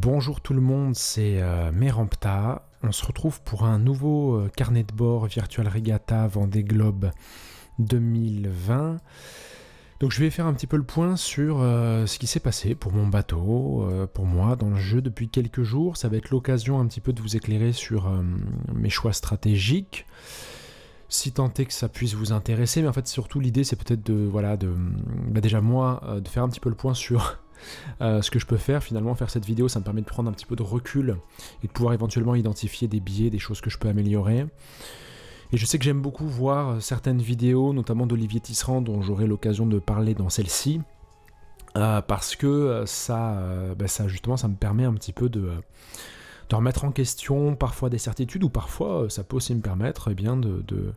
Bonjour tout le monde, c'est Merampta. On se retrouve pour un nouveau carnet de bord Virtual Regatta Vendée Globe 2020. Donc je vais faire un petit peu le point sur ce qui s'est passé pour mon bateau, pour moi dans le jeu depuis quelques jours. Ça va être l'occasion un petit peu de vous éclairer sur mes choix stratégiques, si tant est que ça puisse vous intéresser. Mais en fait surtout l'idée c'est peut-être de déjà moi de faire un petit peu le point sur ce que je peux faire. Finalement faire cette vidéo ça me permet de prendre un petit peu de recul et de pouvoir éventuellement identifier des biais, des choses que je peux améliorer. Et je sais que j'aime beaucoup voir certaines vidéos, notamment d'Olivier Tisserand, dont j'aurai l'occasion de parler dans celle-ci, parce que ça justement, ça me permet un petit peu de remettre en question parfois des certitudes, ou parfois ça peut aussi me permettre de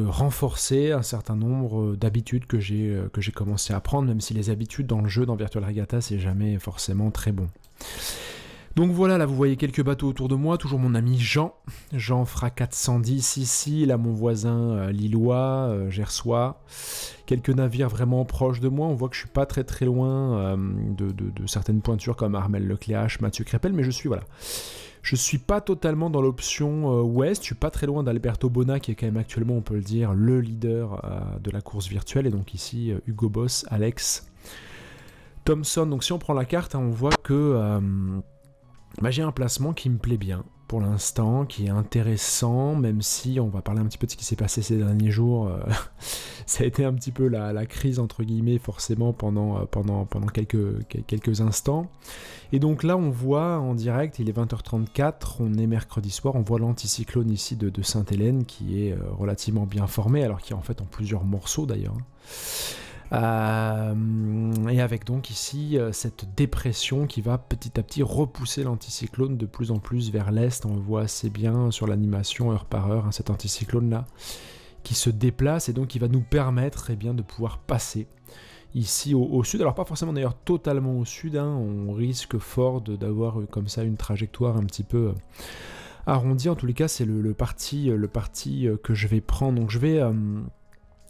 renforcer un certain nombre d'habitudes que j'ai commencé à prendre, même si les habitudes dans le jeu, dans Virtual Regatta, c'est jamais forcément très bon. Donc voilà, là vous voyez quelques bateaux autour de moi, toujours mon ami Jean Fra 410 ici, là mon voisin lillois, gersois, quelques navires vraiment proches de moi, on voit que je suis pas très très loin de certaines pointures comme Armel Lecléache, Mathieu Crépel, mais je suis pas totalement dans l'option ouest, je suis pas très loin d'Alberto Bona qui est quand même actuellement, on peut le dire, le leader de la course virtuelle, et donc ici Hugo Boss, Alex Thompson. Donc si on prend la carte, on voit que j'ai un placement qui me plaît bien pour l'instant, qui est intéressant, même si on va parler un petit peu de ce qui s'est passé ces derniers jours. Ça a été un petit peu la crise entre guillemets forcément pendant quelques instants. Et donc là on voit en direct, il est 20h34, on est mercredi soir, on voit l'anticyclone ici de Sainte-Hélène qui est relativement bien formé, alors qu'il est en fait en plusieurs morceaux d'ailleurs. Et avec donc ici cette dépression qui va petit à petit repousser l'anticyclone de plus en plus vers l'est. On le voit assez bien sur l'animation heure par heure, cet anticyclone là qui se déplace et donc qui va nous permettre de pouvoir passer ici au sud. Alors pas forcément d'ailleurs totalement au sud, on risque fort d'avoir comme ça une trajectoire un petit peu arrondie. En tous les cas c'est le parti que je vais prendre. Donc je vais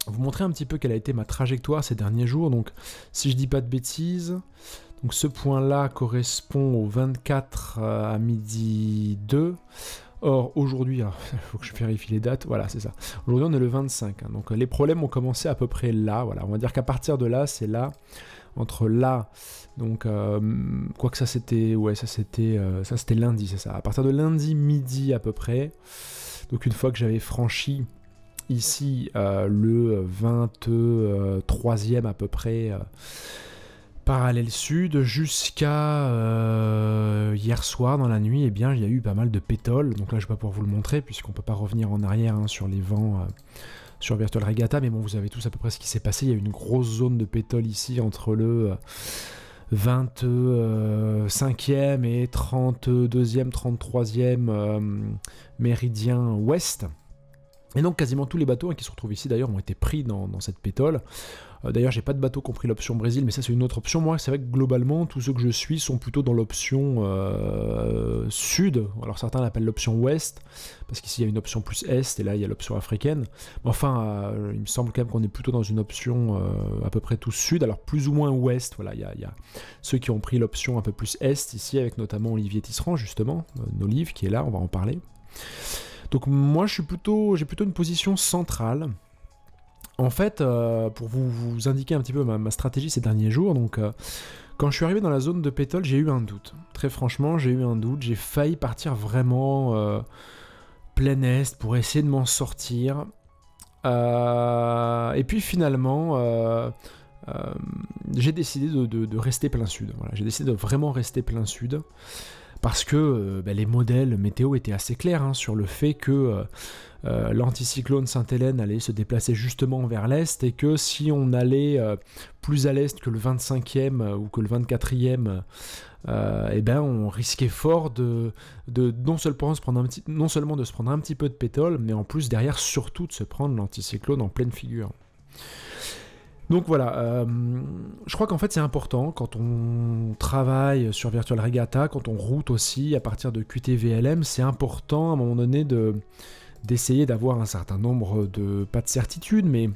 vous montrer un petit peu quelle a été ma trajectoire ces derniers jours. Donc si je dis pas de bêtises, donc ce point là correspond au 24 à midi 2. Or aujourd'hui, il faut que je vérifie les dates, voilà c'est ça, aujourd'hui on est le 25, donc les problèmes ont commencé à peu près là, voilà, on va dire qu'à partir de là, c'est là, entre là, donc quoique ça c'était lundi, c'est ça, à partir de lundi midi à peu près, donc une fois que j'avais franchi ici le 23e à peu près parallèle sud jusqu'à hier soir dans la nuit, il y a eu pas mal de pétole. Donc là je vais pas pouvoir vous le montrer puisqu'on peut pas revenir en arrière sur les vents sur Virtual Regatta, mais bon vous savez tous à peu près ce qui s'est passé. Il y a eu une grosse zone de pétole ici entre le 25e et 32e, 33e méridien ouest. Et donc quasiment tous les bateaux qui se retrouvent ici d'ailleurs ont été pris dans cette pétole. D'ailleurs j'ai pas de bateaux qui ont pris l'option Brésil, mais ça c'est une autre option. Moi c'est vrai que globalement tous ceux que je suis sont plutôt dans l'option sud. Alors certains l'appellent l'option ouest, parce qu'ici il y a une option plus est, et là il y a l'option africaine. Mais enfin il me semble quand même qu'on est plutôt dans une option à peu près tous sud, alors plus ou moins ouest. Voilà, il y a ceux qui ont pris l'option un peu plus est ici, avec notamment Olivier Tisserand justement, Nolive qui est là, on va en parler. Donc moi j'ai plutôt une position centrale. En fait, pour vous indiquer un petit peu ma stratégie ces derniers jours, donc quand je suis arrivé dans la zone de pétole, j'ai eu un doute. Très franchement, j'ai eu un doute. J'ai failli partir vraiment plein est pour essayer de m'en sortir. Et puis finalement, j'ai décidé de rester plein sud. Voilà, j'ai décidé de vraiment rester plein sud. Parce que les modèles météo étaient assez clairs sur le fait que l'anticyclone Sainte-Hélène allait se déplacer justement vers l'est, et que si on allait plus à l'est que le 25e ou que le 24e, on risquait fort de non seulement de se prendre un petit peu de pétole, mais en plus derrière surtout de se prendre l'anticyclone en pleine figure. Donc voilà, je crois qu'en fait c'est important quand on travaille sur Virtual Regatta, quand on route aussi à partir de QTVLM, c'est important à un moment donné d'essayer d'avoir un certain nombre de, pas de certitudes, mais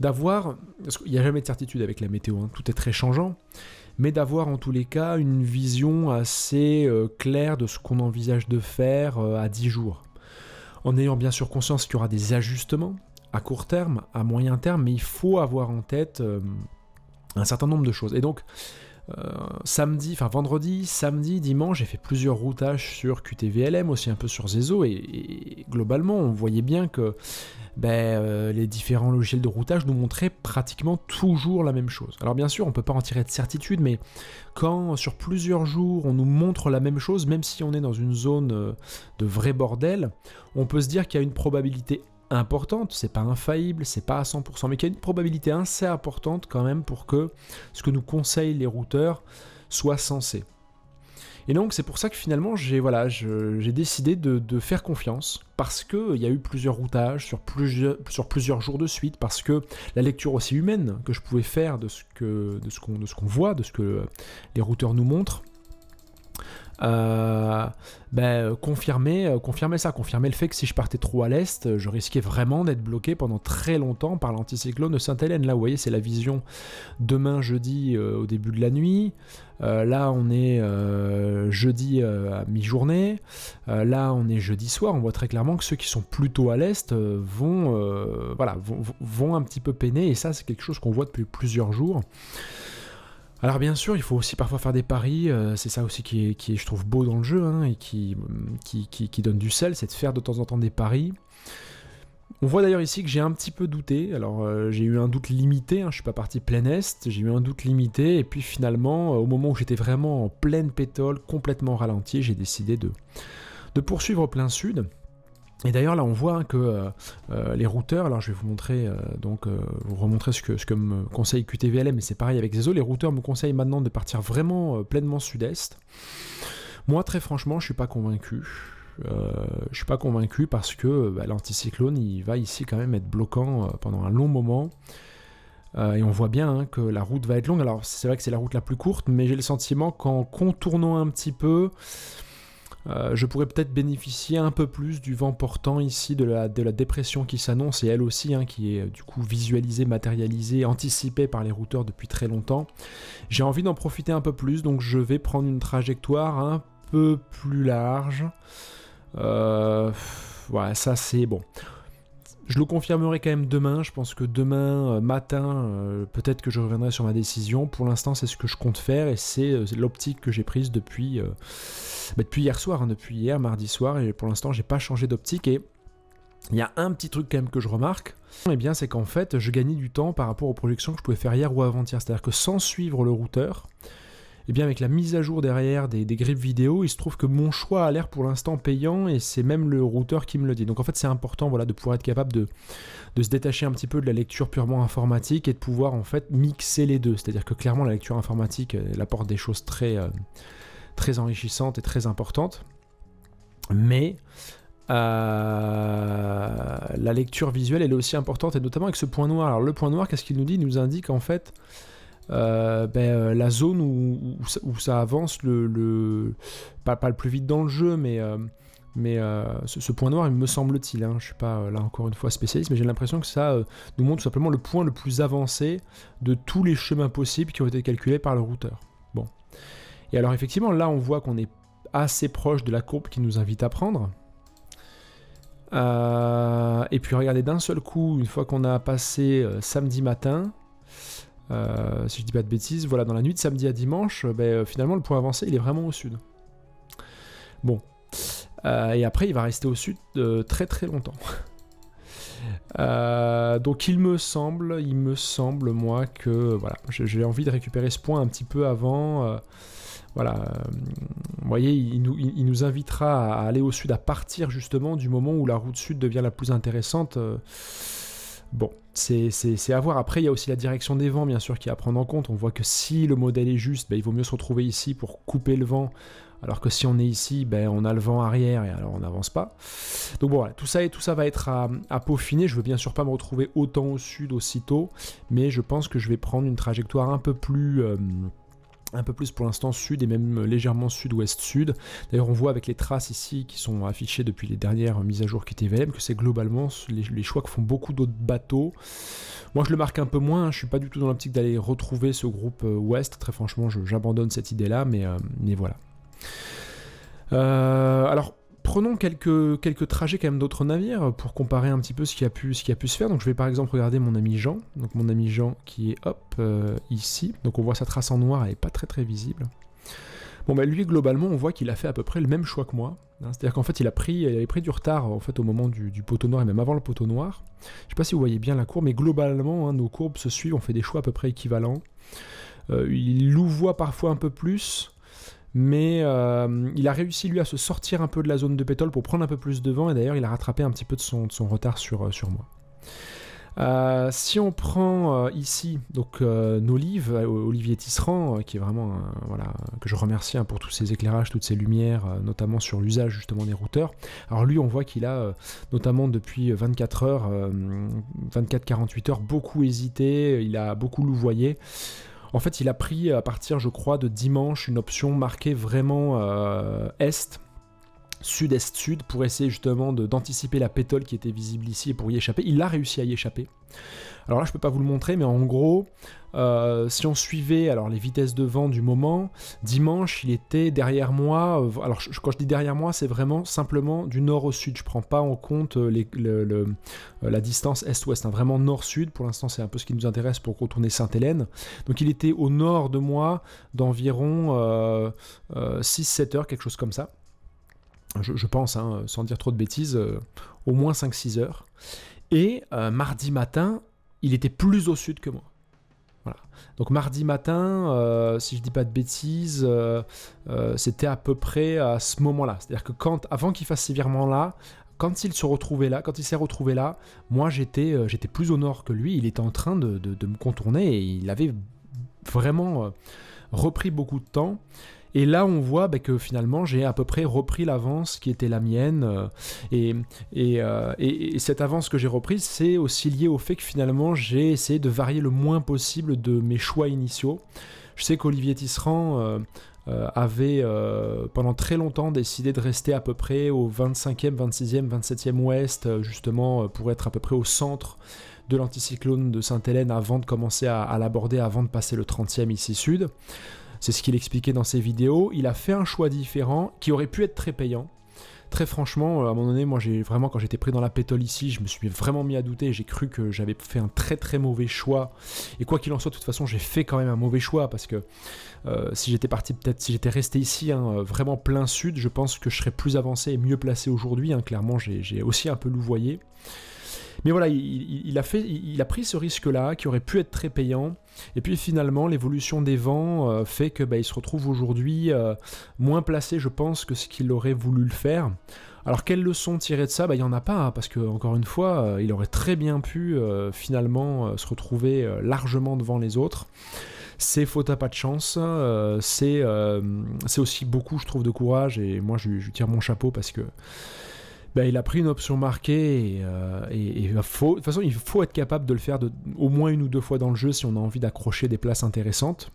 d'avoir, parce qu'il n'y a jamais de certitude avec la météo, tout est très changeant, mais d'avoir en tous les cas une vision assez claire de ce qu'on envisage de faire à 10 jours. En ayant bien sûr conscience qu'il y aura des ajustements à court terme, à moyen terme, mais il faut avoir en tête un certain nombre de choses. Et donc, vendredi, samedi, dimanche, j'ai fait plusieurs routages sur QTVLM, aussi un peu sur Zezo, et globalement, on voyait bien que les différents logiciels de routage nous montraient pratiquement toujours la même chose. Alors bien sûr, on ne peut pas en tirer de certitude, mais quand sur plusieurs jours, on nous montre la même chose, même si on est dans une zone de vrai bordel, on peut se dire qu'il y a une probabilité importante, c'est pas infaillible, c'est pas à 100%, mais qu'il y a une probabilité assez importante quand même pour que ce que nous conseillent les routeurs soit sensé. Et donc c'est pour ça que finalement j'ai décidé de faire confiance, parce qu'il y a eu plusieurs routages sur plusieurs jours de suite, parce que la lecture aussi humaine que je pouvais faire de ce qu'on voit, de ce que les routeurs nous montrent, confirmer le fait que si je partais trop à l'est, je risquais vraiment d'être bloqué pendant très longtemps par l'anticyclone de Sainte-Hélène. Là, vous voyez, c'est la vision demain jeudi au début de la nuit. Là, on est jeudi à mi-journée. Là, on est jeudi soir. On voit très clairement que ceux qui sont plutôt à l'est vont un petit peu peiner. Et ça, c'est quelque chose qu'on voit depuis plusieurs jours. Alors bien sûr, il faut aussi parfois faire des paris, c'est ça aussi qui est, je trouve, beau dans le jeu, et qui donne du sel, c'est de faire de temps en temps des paris. On voit d'ailleurs ici que j'ai un petit peu douté, alors j'ai eu un doute limité, je ne suis pas parti plein est, j'ai eu un doute limité, et puis finalement, au moment où j'étais vraiment en pleine pétole, complètement ralenti, j'ai décidé de poursuivre plein sud. Et d'ailleurs là on voit que les routeurs, alors je vais vous montrer vous remontrer ce que me conseille QTVLM, mais c'est pareil avec Zezo, les routeurs me conseillent maintenant de partir vraiment pleinement sud-est. Moi très franchement je suis pas convaincu. Parce que l'anticyclone il va ici quand même être bloquant pendant un long moment. Et on voit bien que la route va être longue. Alors c'est vrai que c'est la route la plus courte, mais j'ai le sentiment qu'en contournant un petit peu, je pourrais peut-être bénéficier un peu plus du vent portant ici, de la dépression qui s'annonce, et elle aussi, qui est du coup visualisée, matérialisée, anticipée par les routeurs depuis très longtemps. J'ai envie d'en profiter un peu plus, donc je vais prendre une trajectoire un peu plus large. Ça c'est bon. Je le confirmerai quand même demain, je pense que demain matin, peut-être que je reviendrai sur ma décision. Pour l'instant, c'est ce que je compte faire, et c'est l'optique que j'ai prise depuis hier soir, depuis hier, mardi soir, et pour l'instant, j'ai pas changé d'optique. Et il y a un petit truc quand même que je remarque, c'est qu'en fait, je gagnais du temps par rapport aux projections que je pouvais faire hier ou avant-hier. C'est-à-dire que sans suivre le routeur, avec la mise à jour derrière des grippes vidéo, il se trouve que mon choix a l'air pour l'instant payant, et c'est même le routeur qui me le dit. Donc en fait c'est important de pouvoir être capable de se détacher un petit peu de la lecture purement informatique et de pouvoir en fait mixer les deux. C'est-à-dire que clairement la lecture informatique elle apporte des choses très enrichissantes et très importantes, mais la lecture visuelle elle est aussi importante, et notamment avec ce point noir. Alors le point noir, qu'est-ce qu'il nous dit ? Il nous indique en fait la zone où ça avance pas le plus vite dans le jeu, mais ce point noir, il me semble-t-il, je suis pas là encore une fois spécialiste, mais j'ai l'impression que ça nous montre tout simplement le point le plus avancé de tous les chemins possibles qui ont été calculés par le routeur. Bon. Et alors effectivement, là on voit qu'on est assez proche de la courbe qui nous invite à prendre. Et puis regardez, d'un seul coup, une fois qu'on a passé samedi matin, si je dis pas de bêtises, voilà, dans la nuit de samedi à dimanche, finalement le point avancé il est vraiment au sud. Bon, et après il va rester au sud très très longtemps. Donc il me semble moi que j'ai envie de récupérer ce point un petit peu avant. Vous voyez, il nous invitera à aller au sud à partir justement du moment où la route sud devient la plus intéressante. Bon, c'est à voir. Après, il y a aussi la direction des vents, bien sûr, qui est à prendre en compte. On voit que si le modèle est juste, il vaut mieux se retrouver ici pour couper le vent, alors que si on est ici, on a le vent arrière et alors on n'avance pas. Donc bon, voilà, tout ça va être à peaufiner. Je veux bien sûr pas me retrouver autant au sud aussitôt, mais je pense que je vais prendre une trajectoire un peu plus un peu plus pour l'instant sud et même légèrement sud-ouest-sud. D'ailleurs on voit avec les traces ici qui sont affichées depuis les dernières mises à jour QTVM que c'est globalement les choix que font beaucoup d'autres bateaux. Moi je le marque un peu moins, hein, je suis pas du tout dans l'optique d'aller retrouver ce groupe ouest, très franchement j'abandonne cette idée là, mais voilà. Alors prenons quelques trajets quand même d'autres navires pour comparer un petit peu ce qui a pu se faire. Donc je vais par exemple regarder mon ami Jean. Donc mon ami Jean qui est ici. Donc on voit sa trace en noir, elle n'est pas très très visible. Bon bah lui globalement on voit qu'il a fait à peu près le même choix que moi. C'est-à-dire qu'en fait il avait pris du retard en fait au moment du poteau noir et même avant le poteau noir. Je ne sais pas si vous voyez bien la courbe, mais globalement nos courbes se suivent, on fait des choix à peu près équivalents. Il louvoie parfois un peu plus. Mais il a réussi lui à se sortir un peu de la zone de pétole pour prendre un peu plus de vent et d'ailleurs il a rattrapé un petit peu de son retard sur moi. Si on prend ici donc Olivier Tisserand qui est vraiment voilà, que je remercie pour tous ses éclairages, toutes ses lumières, notamment sur l'usage justement des routeurs. Alors lui on voit qu'il a notamment depuis 24-48 heures beaucoup hésité, il a beaucoup louvoyé. En fait, il a pris à partir, je crois, de dimanche, une option marquée vraiment est, sud-est-sud, pour essayer justement d'anticiper la pétole qui était visible ici et pour y échapper. Il a réussi à y échapper. Alors là, je ne peux pas vous le montrer, mais en gros, si on suivait alors, les vitesses de vent du moment, dimanche, il était derrière moi. Alors, quand je dis derrière moi, c'est vraiment simplement du nord au sud. Je ne prends pas en compte la distance est-ouest, hein, vraiment nord-sud. Pour l'instant, c'est un peu ce qui nous intéresse pour contourner Sainte-Hélène. Donc, il était au nord de moi d'environ 6-7 heures, quelque chose comme ça. Je pense, hein, sans dire trop de bêtises, au moins 5-6 heures. Et mardi matin, il était plus au sud que moi. Voilà. Donc mardi matin, si je dis pas de bêtises, c'était à peu près à ce moment-là. C'est-à-dire que avant qu'il fasse ces virements-là, quand il s'est retrouvé là, moi j'étais plus au nord que lui. Il était en train de me contourner et il avait vraiment repris beaucoup de temps. Et là, on voit que finalement, j'ai à peu près repris l'avance qui était la mienne. Et cette avance que j'ai reprise, c'est aussi lié au fait que finalement, j'ai essayé de varier le moins possible de mes choix initiaux. Je sais qu'Olivier Tisserand avait pendant très longtemps décidé de rester à peu près au 25e, 26e, 27e ouest, justement pour être à peu près au centre de l'anticyclone de Sainte-Hélène avant de commencer à l'aborder, avant de passer le 30e ici sud. C'est ce qu'il expliquait dans ses vidéos. Il a fait un choix différent qui aurait pu être très payant. Très franchement, à un moment donné, moi, quand j'étais pris dans la pétole ici, je me suis vraiment mis à douter. J'ai cru que j'avais fait un très très mauvais choix. Et quoi qu'il en soit, de toute façon, j'ai fait quand même un mauvais choix parce que si j'étais resté ici, vraiment plein sud, je pense que je serais plus avancé et mieux placé aujourd'hui. Clairement, j'ai aussi un peu louvoyé. Mais voilà, il a pris ce risque-là qui aurait pu être très payant. Et puis finalement, l'évolution des vents fait que il se retrouve aujourd'hui moins placé, je pense, que ce qu'il aurait voulu le faire. Alors quelle leçon tirer de ça ? Il n'y en a pas, hein, parce que encore une fois, il aurait très bien pu finalement se retrouver largement devant les autres. C'est faute à pas de chance, c'est aussi beaucoup, je trouve, de courage. Et moi, je lui tire mon chapeau parce que il a pris une option marquée et de toute façon il faut être capable de le faire au moins une ou deux fois dans le jeu si on a envie d'accrocher des places intéressantes.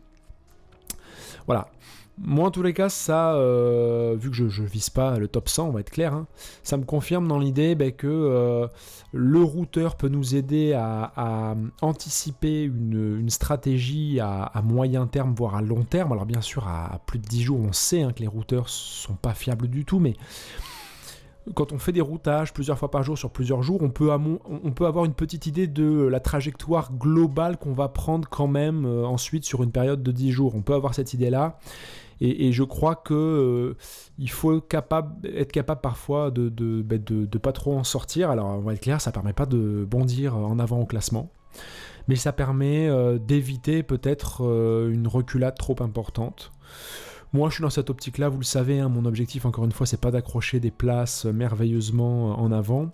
Voilà. Moi en tous les cas ça, vu que je vise pas le top 100, on va être clair, hein, ça me confirme dans l'idée que le routeur peut nous aider à anticiper une stratégie à moyen terme, voire à long terme. Alors bien sûr à plus de 10 jours on sait que les routeurs sont pas fiables du tout, mais quand on fait des routages plusieurs fois par jour sur plusieurs jours, on peut avoir une petite idée de la trajectoire globale qu'on va prendre quand même ensuite sur une période de 10 jours. On peut avoir cette idée-là. Et je crois que il faut être capable parfois de pas trop en sortir. Alors on va être clair, ça permet pas de bondir en avant au classement. Mais ça permet d'éviter peut-être une reculade trop importante. Moi, je suis dans cette optique-là, vous le savez, mon objectif, encore une fois, c'est pas d'accrocher des places merveilleusement en avant,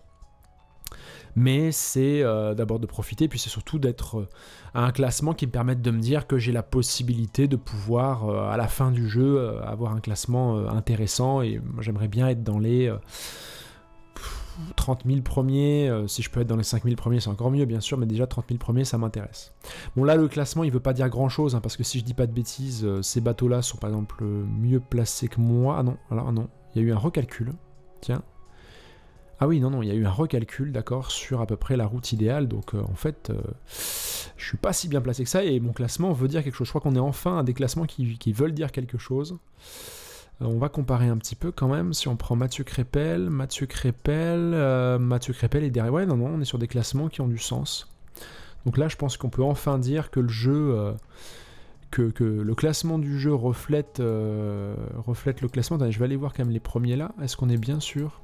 mais c'est d'abord de profiter, puis c'est surtout d'être à un classement qui me permette de me dire que j'ai la possibilité de pouvoir, à la fin du jeu, avoir un classement intéressant, et moi, j'aimerais bien être dans les 30 000 premiers, si je peux être dans les 5 000 premiers, c'est encore mieux, bien sûr, mais déjà 30 000 premiers, ça m'intéresse. Bon, là, le classement, il veut pas dire grand-chose, hein, parce que si je dis pas de bêtises, ces bateaux-là sont par exemple mieux placés que moi. Ah non, alors non, il y a eu un recalcul. Tiens. Ah oui, non, il y a eu un recalcul, d'accord, sur à peu près la route idéale, donc en fait, je suis pas si bien placé que ça, et mon classement veut dire quelque chose. Je crois qu'on est enfin à des classements qui veulent dire quelque chose. On va comparer un petit peu quand même, si on prend Mathieu Crépel est derrière. Ouais, non, on est sur des classements qui ont du sens. Donc là, je pense qu'on peut enfin dire que le jeu, que le classement du jeu reflète le classement. Attendez, je vais aller voir quand même les premiers là. Est-ce qu'on est bien sûr?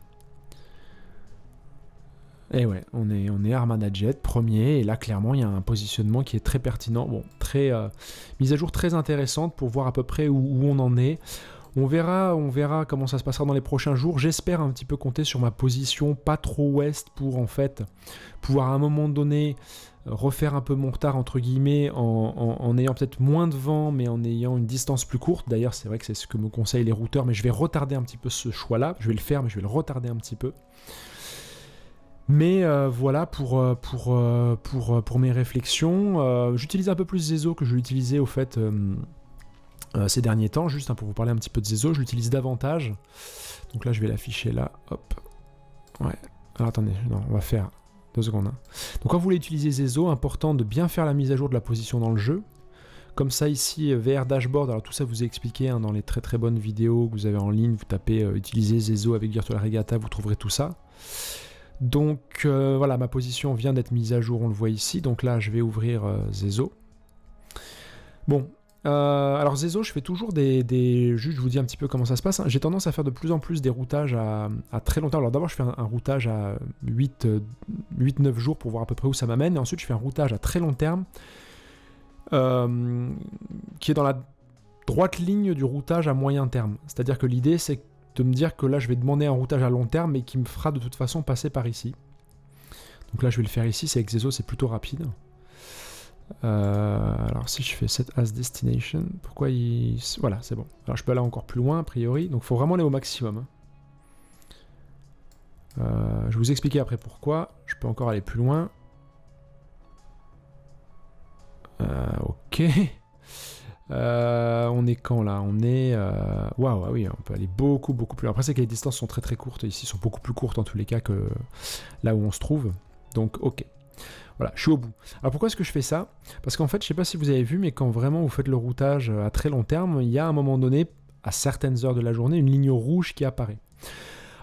Et ouais, on est Armada Jet, premier, et là clairement il y a un positionnement qui est très pertinent, bon, très mise à jour très intéressante pour voir à peu près où on en est. On verra comment ça se passera dans les prochains jours. J'espère un petit peu compter sur ma position pas trop ouest pour en fait pouvoir à un moment donné refaire un peu mon retard entre guillemets en ayant peut-être moins de vent mais en ayant une distance plus courte. D'ailleurs c'est vrai que c'est ce que me conseillent les routeurs, mais je vais retarder un petit peu ce choix-là. Je vais le faire mais je vais le retarder un petit peu. Mais voilà pour mes réflexions. J'utilise un peu plus Zezo que je l'utilisais au fait ces derniers temps, juste pour vous parler un petit peu de Zezo, je l'utilise davantage. Donc là je vais l'afficher là, hop. Ouais, alors attendez, non, on va faire 2 secondes. Hein. Donc quand vous voulez utiliser Zezo, important de bien faire la mise à jour de la position dans le jeu. Comme ça ici, VR Dashboard, alors tout ça vous est expliqué dans les très très bonnes vidéos que vous avez en ligne, vous tapez utiliser Zezo avec Virtual Regatta, vous trouverez tout ça. Donc voilà, ma position vient d'être mise à jour, on le voit ici. Donc là, je vais ouvrir Zezo. Bon, alors Zezo, je fais toujours juste je vous dis un petit peu comment ça se passe. Hein. J'ai tendance à faire de plus en plus des routages à très long terme. Alors d'abord, je fais un routage à 8-9 jours pour voir à peu près où ça m'amène. Et ensuite, je fais un routage à très long terme qui est dans la droite ligne du routage à moyen terme. C'est-à-dire que l'idée, c'est de me dire que là je vais demander un routage à long terme mais qui me fera de toute façon passer par ici. Donc là je vais le faire ici, c'est avec Zezo, c'est plutôt rapide. Alors si je fais set as destination, pourquoi il... Voilà, c'est bon. Alors je peux aller encore plus loin a priori, donc il faut vraiment aller au maximum. Je vais vous expliquer après pourquoi, je peux encore aller plus loin. Ok. On est quand là? On est... Waouh, oui, on peut aller beaucoup plus loin. Après, c'est que les distances sont très très courtes. Ici, sont beaucoup plus courtes en tous les cas que là où on se trouve. Donc, ok. Voilà, je suis au bout. Alors, pourquoi est-ce que je fais ça? Parce qu'en fait, je sais pas si vous avez vu, mais quand vraiment vous faites le routage à très long terme, il y a à un moment donné, à certaines heures de la journée, une ligne rouge qui apparaît.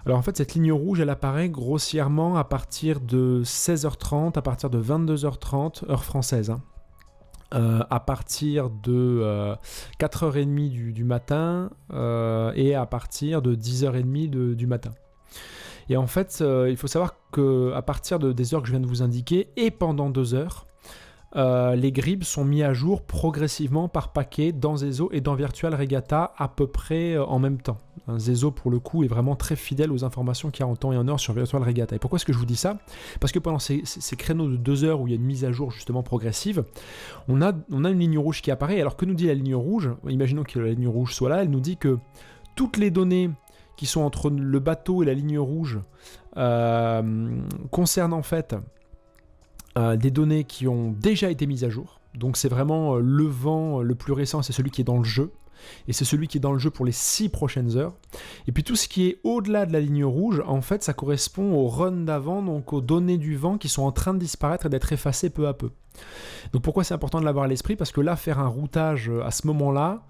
Alors, en fait, cette ligne rouge, elle apparaît grossièrement à partir de 16h30, à partir de 22h30, heure française, hein. À partir de 4h30 du matin et à partir de 10h30 du matin. Et en fait, il faut savoir qu'à partir des heures que je viens de vous indiquer et pendant 2 heures, les grids sont mis à jour progressivement par paquet dans Zezo et dans Virtual Regatta à peu près en même temps. Zezo pour le coup est vraiment très fidèle aux informations qu'il y a en temps et en heure sur Virtual Regatta. Et pourquoi est-ce que je vous dis ça? Parce que pendant ces créneaux de 2 heures où il y a une mise à jour justement progressive, on a une ligne rouge qui apparaît. Alors que nous dit la ligne rouge? Imaginons que la ligne rouge soit là, elle nous dit que toutes les données qui sont entre le bateau et la ligne rouge concernent en fait des données qui ont déjà été mises à jour. Donc c'est vraiment le vent le plus récent, c'est celui qui est dans le jeu. Et c'est celui qui est dans le jeu pour les 6 prochaines heures. Et puis tout ce qui est au-delà de la ligne rouge, en fait, ça correspond au run d'avant, donc aux données du vent qui sont en train de disparaître et d'être effacées peu à peu. Donc pourquoi c'est important de l'avoir à l'esprit? Parce que là, faire un routage à ce moment-là,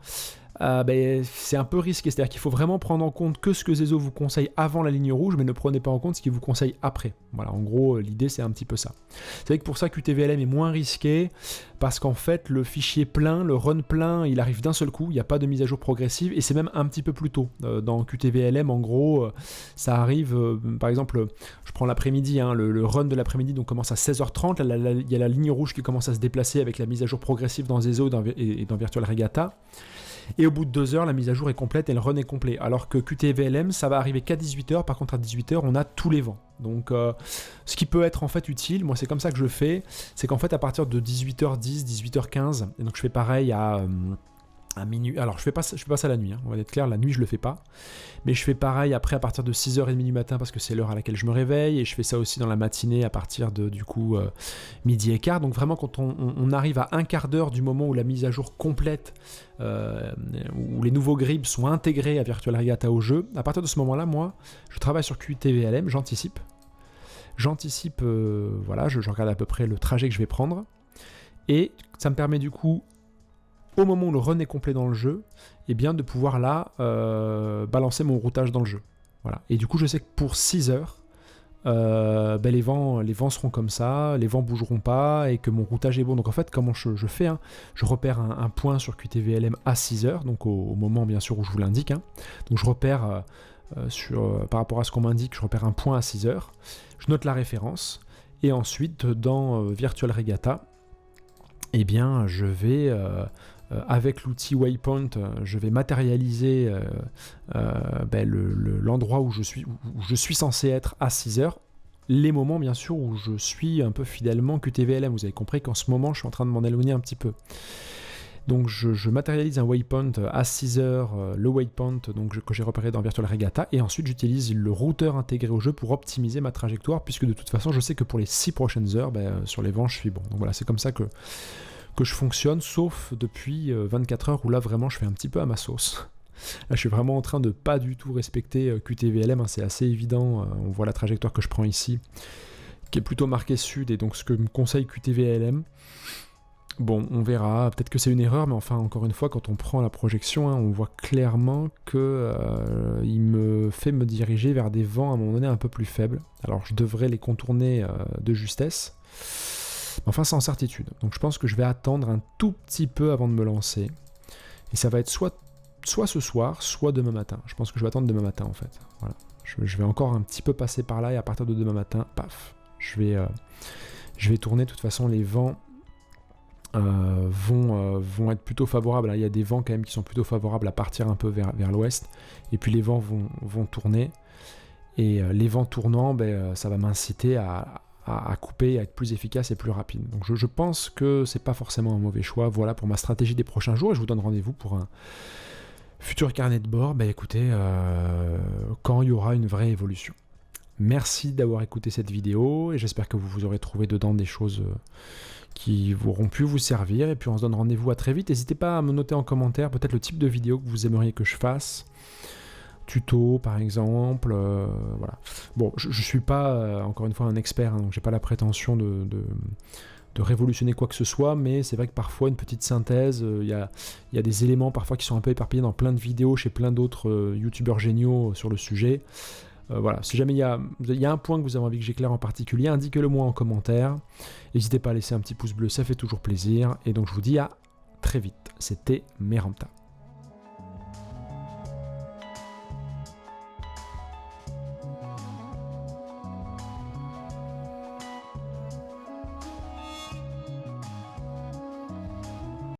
c'est un peu risqué. C'est-à-dire qu'il faut vraiment prendre en compte que ce que Zezo vous conseille avant la ligne rouge, mais ne prenez pas en compte ce qu'il vous conseille après. Voilà, en gros, l'idée, c'est un petit peu ça. C'est vrai que pour ça, QTVLM est moins risqué, parce qu'en fait, le fichier plein, le run plein, il arrive d'un seul coup, il n'y a pas de mise à jour progressive, et c'est même un petit peu plus tôt. Dans QTVLM, en gros, ça arrive, par exemple, je prends l'après-midi, hein, le run de l'après-midi donc commence à 16h30, il y a la ligne rouge qui commence à se déplacer avec la mise à jour progressive dans Zezo et dans Virtual Regatta. Et au bout de 2 heures, la mise à jour est complète et le run est complet. Alors que QTVLM, ça va arriver qu'à 18h. Par contre, à 18h, on a tous les vents. Donc, ce qui peut être en fait utile, moi c'est comme ça que je fais, c'est qu'en fait à partir de 18h10, 18h15, et donc je fais pareil à à minuit. Alors je fais pas ça la nuit, hein. On va être clair, la nuit je le fais pas. Mais je fais pareil après à partir de 6h30 du matin parce que c'est l'heure à laquelle je me réveille. Et je fais ça aussi dans la matinée à partir de du coup midi et quart. Donc vraiment quand on arrive à un quart d'heure du moment où la mise à jour complète, où les nouveaux grids sont intégrés à Virtual Regatta au jeu, à partir de ce moment-là, moi, je travaille sur QTVLM, j'anticipe. Voilà, je regarde à peu près le trajet que je vais prendre. Et ça me permet du coup, au moment où le run est complet dans le jeu, eh bien de pouvoir là balancer mon routage dans le jeu. Voilà. Et du coup, je sais que pour 6 heures, les vents seront comme ça, les vents bougeront pas et que mon routage est bon. Donc en fait, comment je fais, hein, je repère un point sur QTVLM à 6 heures, donc au moment bien sûr où je vous l'indique. Hein. Donc je repère par rapport à ce qu'on m'indique, je repère un point à 6 heures, je note la référence et ensuite dans Virtual Regatta, eh bien je vais avec l'outil Waypoint, je vais matérialiser l'endroit où je suis censé être à 6 heures, les moments bien sûr où je suis un peu fidèlement QTVLM. Vous avez compris qu'en ce moment je suis en train de m'en éloigner un petit peu. Donc je matérialise un waypoint à 6 heures, le waypoint donc, que j'ai repéré dans Virtual Regatta, et ensuite j'utilise le routeur intégré au jeu pour optimiser ma trajectoire, puisque de toute façon je sais que pour les 6 prochaines heures, sur les vents je suis bon. Donc voilà, c'est comme ça que je fonctionne, sauf depuis 24 heures où là vraiment je fais un petit peu à ma sauce. Là je suis vraiment en train de pas du tout respecter QTVLM, hein, c'est assez évident, on voit la trajectoire que je prends ici, qui est plutôt marquée sud, et donc ce que me conseille QTVLM, bon, on verra, peut-être que c'est une erreur, mais enfin, encore une fois, quand on prend la projection, hein, on voit clairement que il me fait me diriger vers des vents à un moment donné un peu plus faibles. Alors, je devrais les contourner de justesse, mais enfin, sans certitude. Donc, je pense que je vais attendre un tout petit peu avant de me lancer. Et ça va être soit ce soir, soit demain matin. Je pense que je vais attendre demain matin, en fait. Voilà. Je vais encore un petit peu passer par là, et à partir de demain matin, paf, je vais tourner. De toute façon, les vents vont être plutôt favorables. Il y a des vents quand même qui sont plutôt favorables à partir un peu vers l'ouest, et puis les vents vont tourner, et les vents tournant, ça va m'inciter à couper, à être plus efficace et plus rapide. Donc je pense que c'est pas forcément un mauvais choix. Voilà pour ma stratégie des prochains jours, et je vous donne rendez-vous pour un futur carnet de bord, écoutez, quand il y aura une vraie évolution. Merci d'avoir écouté cette vidéo, et j'espère que vous aurez trouvé dedans des choses qui auront pu vous servir, et puis on se donne rendez-vous à très vite. N'hésitez pas à me noter en commentaire peut-être le type de vidéo que vous aimeriez que je fasse, tuto par exemple, voilà. Bon, je suis pas encore une fois un expert, hein, donc j'ai pas la prétention de révolutionner quoi que ce soit, mais c'est vrai que parfois une petite synthèse, il y a des éléments parfois qui sont un peu éparpillés dans plein de vidéos chez plein d'autres youtubeurs géniaux sur le sujet. Voilà, si jamais il y a un point que vous avez envie que j'éclaire en particulier, indiquez-le moi en commentaire. N'hésitez pas à laisser un petit pouce bleu, ça fait toujours plaisir. Et donc je vous dis à très vite. C'était Merempta.